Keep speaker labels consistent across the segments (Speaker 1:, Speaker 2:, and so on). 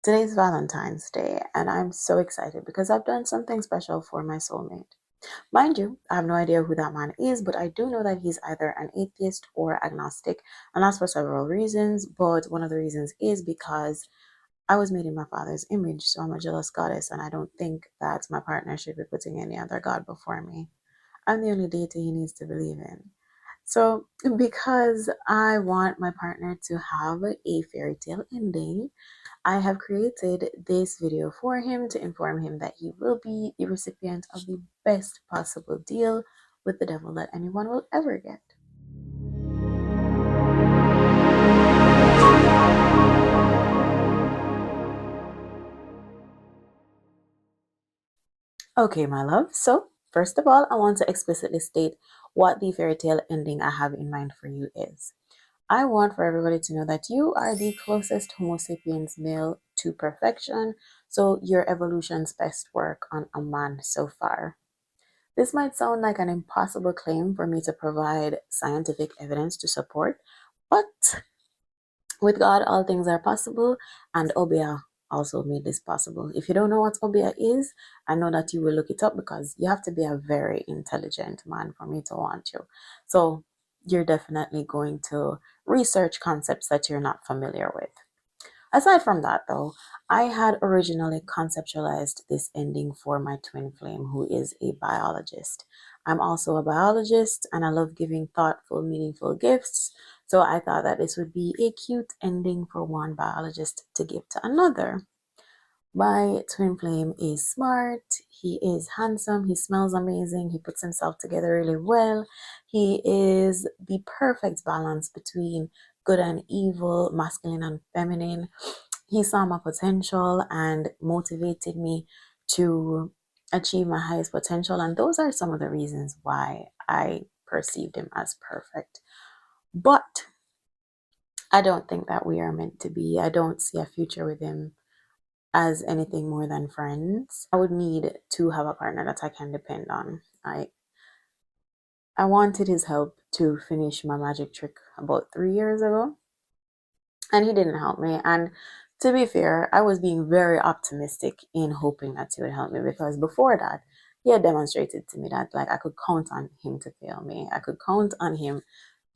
Speaker 1: Today's Valentine's Day, and I'm so excited because I've done something special for my soulmate. Mind you, I have no idea who that man is, but I do know that he's either an atheist or agnostic, and that's for several reasons. But one of the reasons is because I was made in my father's image, so I'm a jealous goddess, and I don't think that my partner should be putting any other god before me. I'm the only deity he needs to believe in. So, because I want my partner to have a fairy tale ending, I have created this video for him to inform him that he will be the recipient of the best possible deal with the devil that anyone will ever get. Okay, my love. So, first of all, I want to explicitly state what the fairy tale ending I have in mind for you is. I want for everybody to know that you are the closest Homo sapiens male to perfection, so your evolution's best work on a man so far. This might sound like an impossible claim for me to provide scientific evidence to support, but with God, all things are possible, and Obia also made this possible. If you don't know what Obia is, I know that you will look it up because you have to be a very intelligent man for me to want you. So you're definitely going to research concepts that you're not familiar with. Aside from that, though, I had originally conceptualized this ending for my twin flame, who is a biologist. I'm also a biologist and I love giving thoughtful, meaningful gifts. So I thought that this would be a cute ending for one biologist to give to another. My twin flame is smart, he is handsome, he smells amazing, he puts himself together really well. He is the perfect balance between good and evil, masculine and feminine. He saw my potential and motivated me to achieve my highest potential. And those are some of the reasons why I perceived him as perfect. But I don't think that we are meant to be. I don't see a future with him as anything more than friends. I would need to have a partner that I can depend on. I wanted his help to finish my magic trick about 3 years ago, and he didn't help me. And to be fair, I was being very optimistic in hoping that he would help me because before that, he had demonstrated to me that like I could count on him to fail me. I could count on him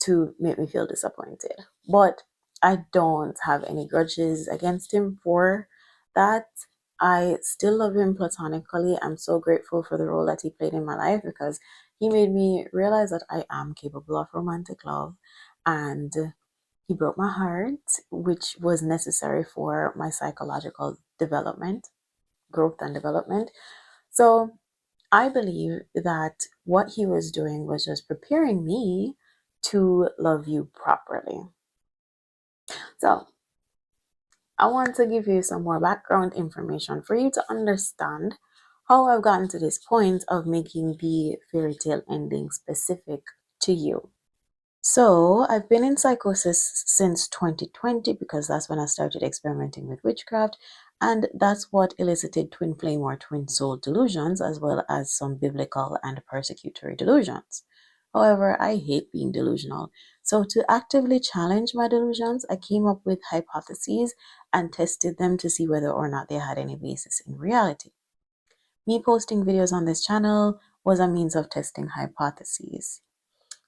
Speaker 1: to make me feel disappointed. But I don't have any grudges against him for that. I still love him platonically. I'm so grateful for the role that he played in my life because he made me realize that I am capable of romantic love, and he broke my heart, which was necessary for my psychological development, growth and development. So I believe that what he was doing was just preparing me to love you properly. So I want to give you some more background information for you to understand how I've gotten to this point of making the fairy tale ending specific to you. So, I've been in psychosis since 2020 because that's when I started experimenting with witchcraft, and that's what elicited twin flame or twin soul delusions, as well as some biblical and persecutory delusions. However, I hate being delusional. So, to actively challenge my delusions, I came up with hypotheses and tested them to see whether or not they had any basis in reality. Me posting videos on this channel was a means of testing hypotheses.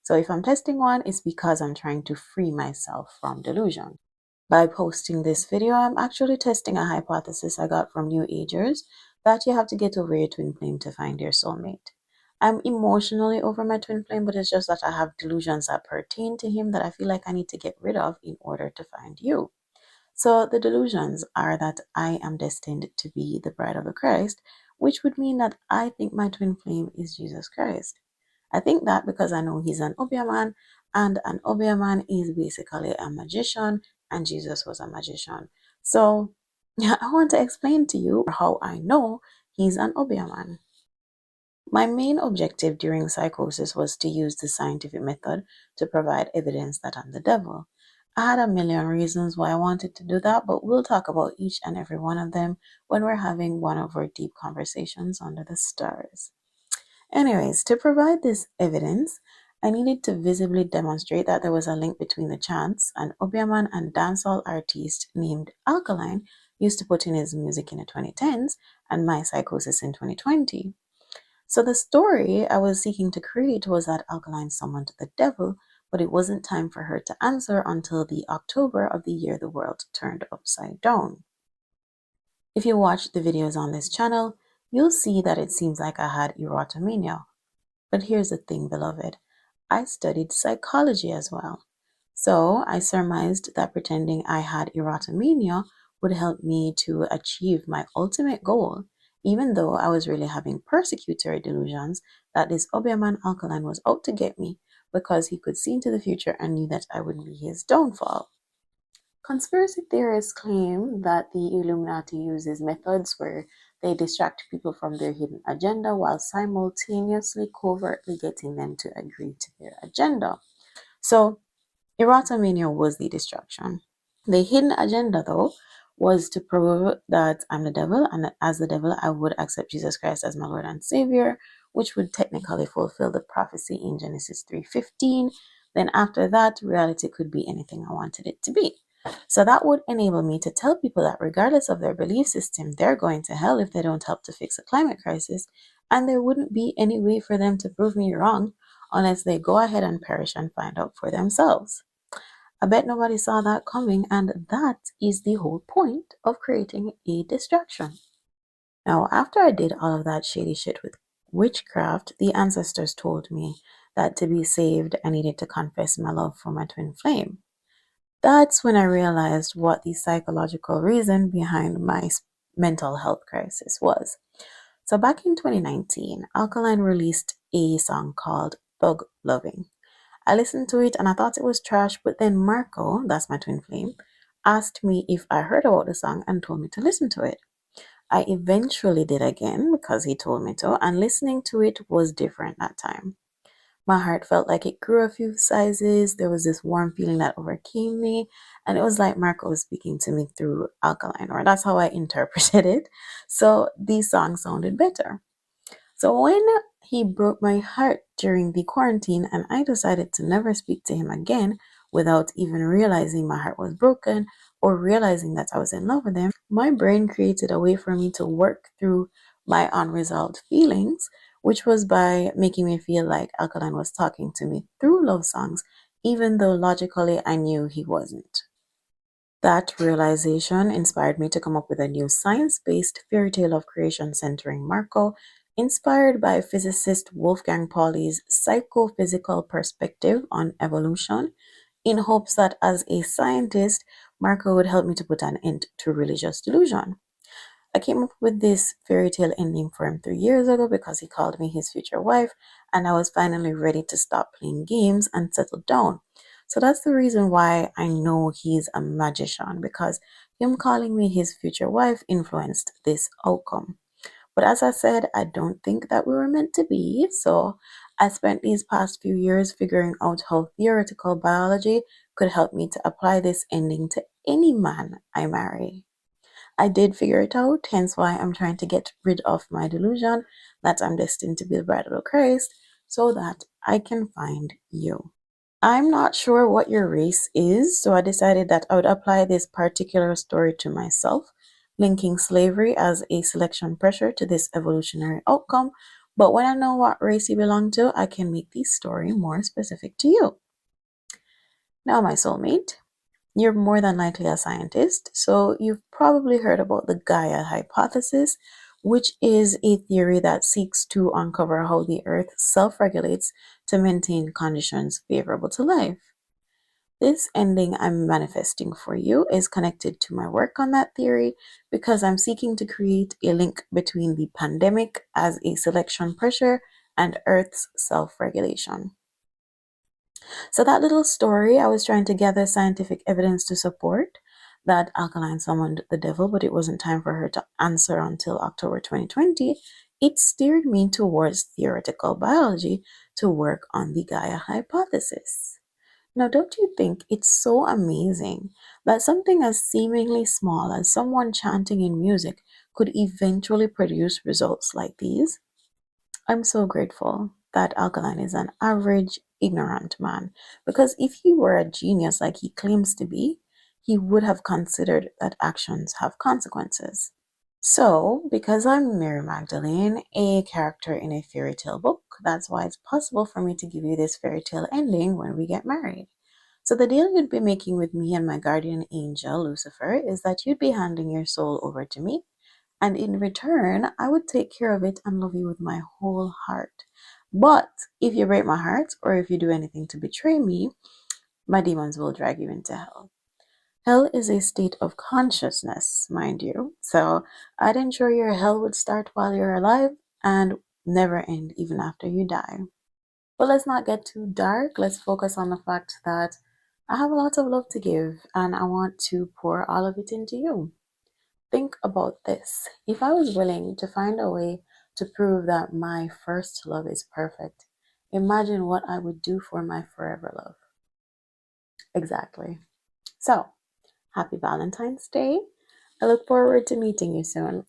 Speaker 1: So if I'm testing one, it's because I'm trying to free myself from delusion. By posting this video, I'm actually testing a hypothesis I got from New Agers that you have to get over your twin flame to find your soulmate. I'm emotionally over my twin flame, but it's just that I have delusions that pertain to him that I feel like I need to get rid of in order to find you. So the delusions are that I am destined to be the bride of the Christ, which would mean that I think my twin flame is Jesus Christ. I think that because I know he's an Obeah, and an Obeah is basically a magician, and Jesus was a magician. So I want to explain to you how I know he's an Obeah. My main objective during psychosis was to use the scientific method to provide evidence that I'm the devil. I had a million reasons why I wanted to do that, but we'll talk about each and every one of them when we're having one of our deep conversations under the stars. Anyways, to provide this evidence, I needed to visibly demonstrate that there was a link between the chants, an Obeah and dancehall artist named Alkaline used to put in his music in the 2010s and my psychosis in 2020. So the story I was seeking to create was that Alkaline summoned the devil, but it wasn't time for her to answer until the October of the year the world turned upside down. If you watch the videos on this channel, you'll see that it seems like I had erotomania. But here's the thing, beloved. I studied psychology as well. So I surmised that pretending I had erotomania would help me to achieve my ultimate goal, even though I was really having persecutory delusions that this Obeahman Alkaline was out to get me because he could see into the future and knew that I would be his downfall. Conspiracy theorists claim that the Illuminati uses methods where they distract people from their hidden agenda while simultaneously covertly getting them to agree to their agenda. So, erotomania was the distraction. The hidden agenda, though, was to prove that I'm the devil, and that as the devil, I would accept Jesus Christ as my Lord and Savior, which would technically fulfill the prophecy in Genesis 3:15. Then after that, reality could be anything I wanted it to be. So that would enable me to tell people that regardless of their belief system, they're going to hell if they don't help to fix the climate crisis, and there wouldn't be any way for them to prove me wrong unless they go ahead and perish and find out for themselves. I bet nobody saw that coming, and that is the whole point of creating a distraction. Now, after I did all of that shady shit with witchcraft, the ancestors told me that to be saved, I needed to confess my love for my twin flame. That's when I realized what the psychological reason behind my mental health crisis was. So back in 2019, Alkaline released a song called Thug Loving. I listened to it and I thought it was trash, but then Marco, that's my twin flame, asked me if I heard about the song and told me to listen to it. I eventually did again because he told me to, and listening to it was different that time. My heart felt like it grew a few sizes. There was this warm feeling that overcame me, and it was like Marco was speaking to me through Alkaline, or that's how I interpreted it. So the song sounded better. So when he broke my heart during the quarantine and I decided to never speak to him again without even realizing my heart was broken or realizing that I was in love with him, my brain created a way for me to work through my unresolved feelings, which was by making me feel like Alkaline was talking to me through love songs, even though logically I knew he wasn't. That realization inspired me to come up with a new science-based fairy tale of creation centering Marco, inspired by physicist Wolfgang Pauli's psychophysical perspective on evolution, in hopes that as a scientist, Marco would help me to put an end to religious delusion. I came up with this fairy tale ending for him 3 years ago because he called me his future wife, and I was finally ready to stop playing games and settle down. So that's the reason why I know he's a magician, because him calling me his future wife influenced this outcome. But as I said, I don't think that we were meant to be. So I spent these past few years figuring out how theoretical biology could help me to apply this ending to any man I marry. I did figure it out, hence why I'm trying to get rid of my delusion that I'm destined to be the bride of Christ so that I can find you. I'm not sure what your race is, so I decided that I would apply this particular story to myself, linking slavery as a selection pressure to this evolutionary outcome. But when I know what race you belong to, I can make the story more specific to you. Now, my soulmate, you're more than likely a scientist, so you've probably heard about the Gaia hypothesis, which is a theory that seeks to uncover how the Earth self regulates to maintain conditions favorable to life. This ending I'm manifesting for you is connected to my work on that theory because I'm seeking to create a link between the pandemic as a selection pressure and Earth's self regulation. So that little story, I was trying to gather scientific evidence to support that Alkaline summoned the devil, but it wasn't time for her to answer until October 2020. It steered me towards theoretical biology to work on the Gaia hypothesis. Now, don't you think it's so amazing that something as seemingly small as someone chanting in music could eventually produce results like these? I'm so grateful that Alkaline is an average, ignorant man, because if he were a genius like he claims to be, he would have considered that actions have consequences. So, because I'm Mary Magdalene, a character in a fairy tale book, that's why it's possible for me to give you this fairy tale ending when we get married. So, the deal you'd be making with me and my guardian angel, Lucifer, is that you'd be handing your soul over to me, and in return, I would take care of it and love you with my whole heart. But if you break my heart, or if you do anything to betray me, my demons will drag you into hell. Hell is a state of consciousness, mind you. So I'd ensure your hell would start while you're alive and never end even after you die. But let's not get too dark. Let's focus on the fact that I have a lot of love to give and I want to pour all of it into you. Think about this. If I was willing to find a way to prove that my first love is perfect, imagine what I would do for my forever love. Exactly. So, happy Valentine's Day. I look forward to meeting you soon.